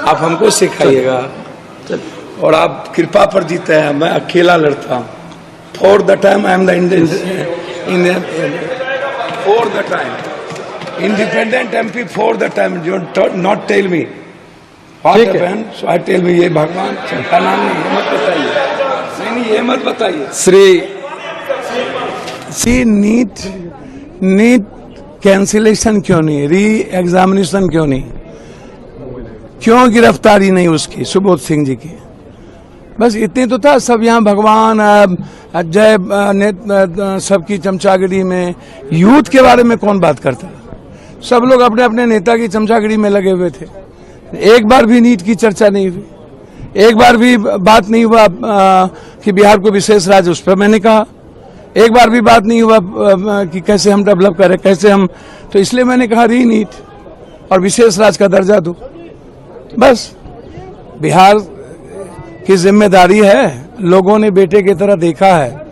आप हमको सिखाइएगा और आप कृपा पर जीते हैं। मैं अकेला लड़ता हूँ। For the time I am the Indian for the time independent MP for the time not tell me what happened so I tell me ये भगवान का नाम नहीं, ये मत बताइए। नहीं ये मत बताइए। सी नीट कैंसिलेशन क्यों नहीं, री एग्जामिनेशन क्यों नहीं, क्यों गिरफ्तारी नहीं उसकी सुबोध सिंह जी की? बस इतने तो था। सब यहाँ भगवान जय सबकी चमचागिरी में यूथ के बारे में कौन बात करता? सब लोग अपने अपने नेता की चमचागिरी में लगे हुए थे। एक बार भी नीट की चर्चा नहीं हुई, एक बार भी बात नहीं हुआ कि बिहार को विशेष राज्य, उस पर मैंने कहा। एक बार भी बात नहीं हुआ कि कैसे हम डेवलप करें, कैसे हम, तो इसलिए मैंने कहा री नीट और विशेष राज्य का दर्जा दो। बस बिहार की जिम्मेदारी है, लोगों ने बेटे की तरह देखा है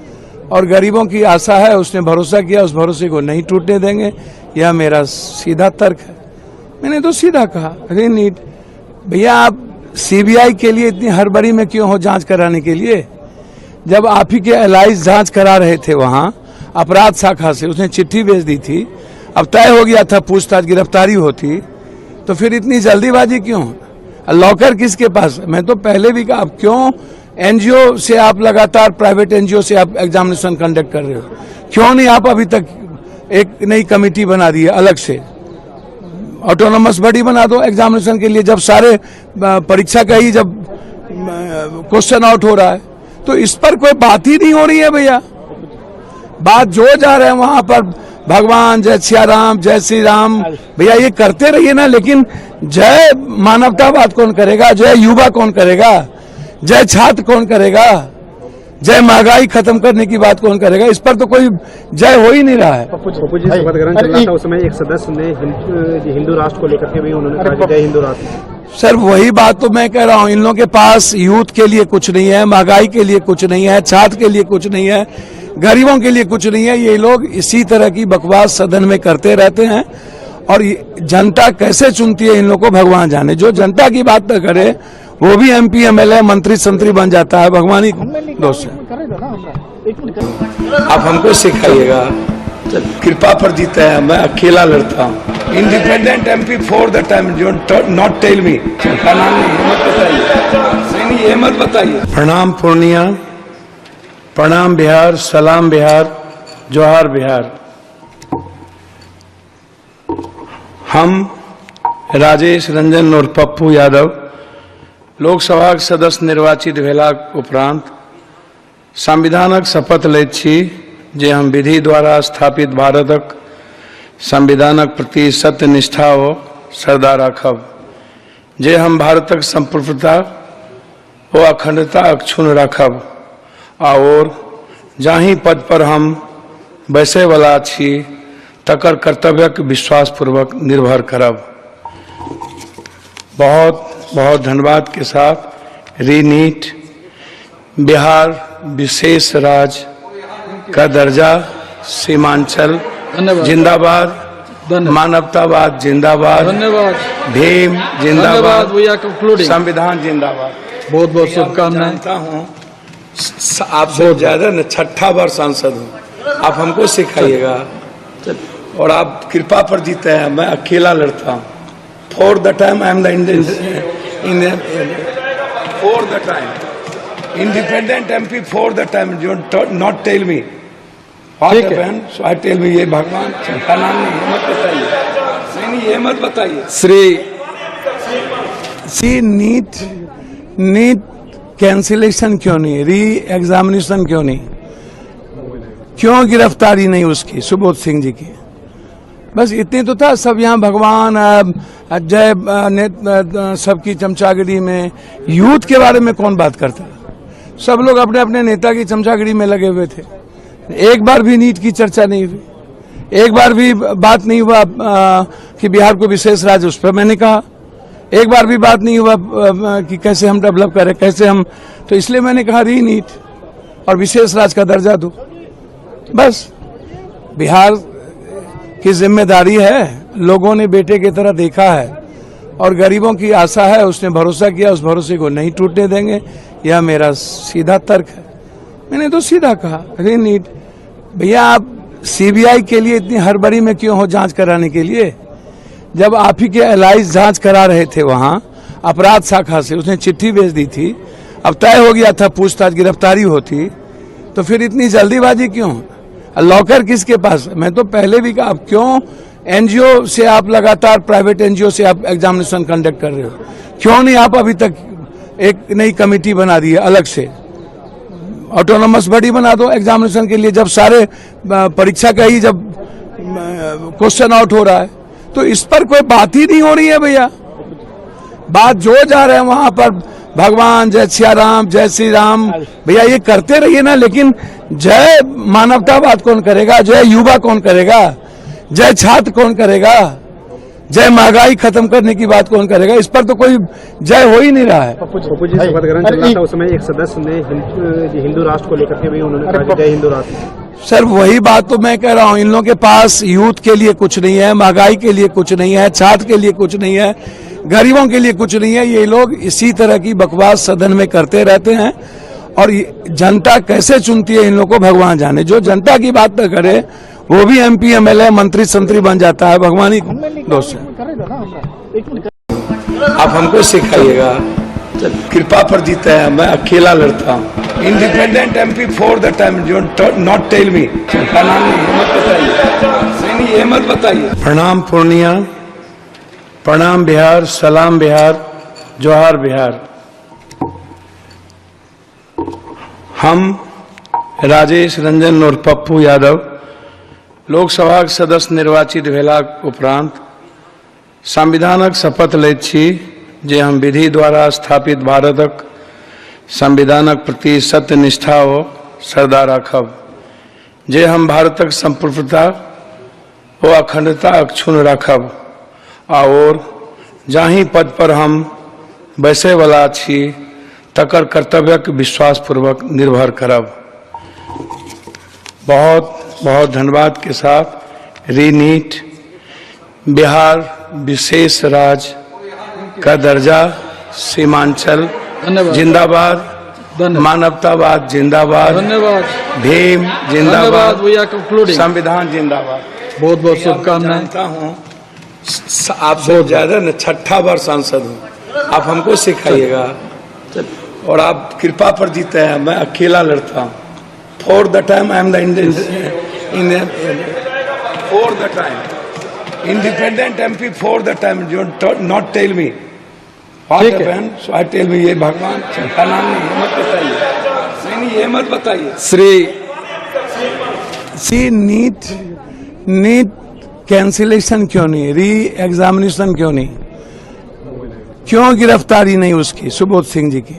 और गरीबों की आशा है, उसने भरोसा किया, उस भरोसे को नहीं टूटने देंगे। यह मेरा सीधा तर्क है। मैंने तो सीधा कहा री नीट। भैया आप सीबीआई के लिए इतनी हड़बड़ी में क्यों हो जांच कराने के लिए? जब आप ही के एलाइज जांच करा रहे थे वहां अपराध शाखा से, उसने चिट्ठी भेज दी थी, अब तय हो गया था पूछताछ गिरफ्तारी होती, तो फिर इतनी जल्दीबाजी क्यों? लॉकर किसके पास? मैं तो पहले भी कहा, क्यों एनजीओ से आप लगातार प्राइवेट एनजीओ से आप एग्जामिनेशन कंडक्ट कर रहे हो? क्यों नहीं आप अभी तक एक नई कमेटी बना दी है अलग से? ऑटोनोमस बॉडी बना दो एग्जामिनेशन के लिए। जब सारे परीक्षा का ही जब क्वेश्चन आउट हो रहा है तो इस पर कोई बात ही नहीं हो रही है भैया। बात जो जा रहे हैं वहां पर भगवान जय सिया राम जय श्री राम, भैया ये करते रहिए ना, लेकिन जय मानवतावाद कौन करेगा? जय युवा कौन करेगा? जय छात्र कौन करेगा? जय महंगाई खत्म करने की बात कौन करेगा? इस पर तो कोई जय हो ही नहीं रहा है। पप्पू जी शपथ ग्रहण चल रहा था, उस समय एक सदस्य ने हिंदू राष्ट्र को लेकर के भी उन्होंने कहा जय हिंदू राष्ट्र। सर वही बात तो मैं कह रहा हूँ, इन लोगों के पास यूथ के लिए कुछ नहीं है, महंगाई के लिए कुछ नहीं है, छात्र के लिए कुछ नहीं है, गरीबों के लिए कुछ नहीं है। ये लोग इसी तरह की बकवास सदन में करते रहते हैं और जनता कैसे चुनती है इन लोगों को भगवान जाने। जो जनता की बात न करे वो भी एमपी एमएलए मंत्री संतरी बन जाता है, भगवान ही दोस्त है। आप हमको सिखाइएगा, कृपा पर जीते हैं। मैं अकेला लड़ता हूँ। Independent MP for the time not tell me का नाम नहीं, ये मत बताइए। नहीं ये मत बताइए। प्रणाम पूर्णिया, प्रणाम बिहार, सलाम बिहार, जोहार बिहार। हम राजेश रंजन और पप्पू यादव लोकसभा सदस्य निर्वाचित भेलाक उपरांत संविधानक शपथ लैत छी जे हम विधि द्वारा स्थापित भारतक संविधानक प्रति सत्य निष्ठा ओ श्रद्धा राखब, जे हम भारतक संप्रभुता ओ अखंडता अक्षुण्ण राखब और जाहि पद पर हम बैसे वाला छी तकर कर्तव्यक विश्वासपूर्वक निर्भर करब। बहुत बहुत धन्यवाद के साथ री नीट बिहार विशेष राज्य का दर्जा, सीमांचल जिंदाबाद, मानवतावाद जिंदाबाद, भीम जिंदाबाद, संविधान जिंदाबाद। बहुत बहुत शुभकामनाएं। जानता हूँ आपसे ज्यादा न 6ठा बार सांसद हूँ। आप हमको सिखाइएगा और आप कृपा पर जीते हैं। मैं अकेला लड़ता हूँ। For the time I am the Indian for the time independent MP for the time not tell me what happened so I tell me ये भगवान का नाम नहीं, ये मत बताइए। नहीं ये मत बताइए। सी नीट कैंसिलेशन क्यों नहीं, री एग्जामिनेशन क्यों नहीं, क्यों गिरफ्तारी नहीं उसकी सुबोध सिंह जी की? बस इतने तो था। सब यहाँ भगवान जय सबकी चमचागिरी में यूथ के बारे में कौन बात करता? सब लोग अपने अपने नेता की चमचागिरी में लगे हुए थे। एक बार भी नीट की चर्चा नहीं हुई, एक बार भी बात नहीं हुआ कि बिहार को विशेष राज्य, उस पर मैंने कहा। एक बार भी बात नहीं हुआ कि कैसे हम डेवलप करें, कैसे हम, तो इसलिए मैंने कहा री नीट और विशेष राज्य का दर्जा दो। बस बिहार की जिम्मेदारी है, लोगों ने बेटे की तरह देखा है और गरीबों की आशा है, उसने भरोसा किया, उस भरोसे को नहीं टूटने देंगे। यह मेरा सीधा तर्क है। मैंने तो सीधा कहा, अरे नीट भैया, आप सीबीआई के लिए इतनी हड़बड़ी में क्यों हो जांच कराने के लिए? जब आप ही के एलाइज जांच करा रहे थे वहां अपराध शाखा से, उसने चिट्ठी भेज दी थी, अब तय हो गया था पूछताछ गिरफ्तारी होती, तो फिर इतनी जल्दीबाजी क्यों? लॉकर किसके पास? मैं तो पहले भी कहा, क्यों एनजीओ से आप लगातार, प्राइवेट एनजीओ से आप एग्जामिनेशन कंडक्ट कर रहे हो? क्यों नहीं आप अभी तक एक नई कमेटी बना दी है अलग से? ऑटोनोमस बॉडी बना दो एग्जामिनेशन के लिए, जब सारे परीक्षा का ही जब क्वेश्चन आउट हो रहा है। तो इस पर कोई बात ही नहीं हो रही है भैया। बात जो जा रहे हैं वहां पर भगवान, जय सिया राम, जय श्री राम, भैया ये करते रहिए ना, लेकिन जय मानवतावाद कौन करेगा? जय युवा कौन करेगा? जय छात्र कौन करेगा? जय महंगाई खत्म करने की बात कौन करेगा? इस पर तो कोई जय हो ही नहीं रहा है। पप्पू जी शपथ ग्रहण चल रहा था, उस समय एक सदस्य ने हिंदू राष्ट्र को लेकर के भी उन्होंने कहा जय हिंदू राष्ट्र। सर वही बात तो मैं कह रहा हूँ, इन लोगों के पास यूथ के लिए कुछ नहीं है, महंगाई के लिए कुछ नहीं है, छात्र के लिए कुछ नहीं है, गरीबों के लिए कुछ नहीं है। ये लोग इसी तरह की बकवास सदन में करते रहते हैं, और जनता कैसे चुनती है इन लोगों को भगवान जाने। जो जनता की बात न करे वो भी एमपी एमएलए मंत्री संतरी बन जाता है, भगवान ही दोस्त है। आप हमको सिखाइएगा, कृपा पर जीता है, मैं अकेला लड़ता हूँ। Independent MP for the time, not tell me. नहीं, ये मत बताइए। प्रणाम पूर्णिया, प्रणाम बिहार, सलाम बिहार, जोहार बिहार। हम राजेश रंजन और पप्पू यादव लोकसभा सदस्य निर्वाचित भेलाक उपरांत संविधानक शपथ लैत छी जे हम विधि द्वारा स्थापित भारतक संविधानक प्रति सत्य निष्ठा ओ श्रद्धा राखब, जे हम भारतक संप्रभुता ओ अखंडता अक्षुण्ण राखब, और जाहि पद पर हम बैसे वाला छी तकर कर्तव्यक विश्वासपूर्वक निर्भर करब। बहुत बहुत धन्यवाद के साथ रीनीट बिहार विशेष राज्य का दर्जा, सीमांचल जिंदाबाद, मानवतावाद जिंदाबाद, धन्यवाद, भीम जिंदाबाद, संविधान जिंदाबाद। बहुत बहुत शुभकामनाएं। जानता हूँ आपसे ज्यादा न 6ठा बार सांसद हूँ, आप हमको सिखाइएगा, और आप कृपा पर जीते हैं, मैं अकेला लड़ता हूँ। For the time I am the Indian, for the time independent MP for the time, not tell me what happened, so I tell me. ये भगवान का नाम नहीं, मत बताइए। नहीं, ये मत बताइए। श्री नीट कैंसिलेशन क्यों नहीं, री एग्जामिनेशन क्यों नहीं, क्यों गिरफ्तारी नहीं उसकी, सुबोध सिंह जी की?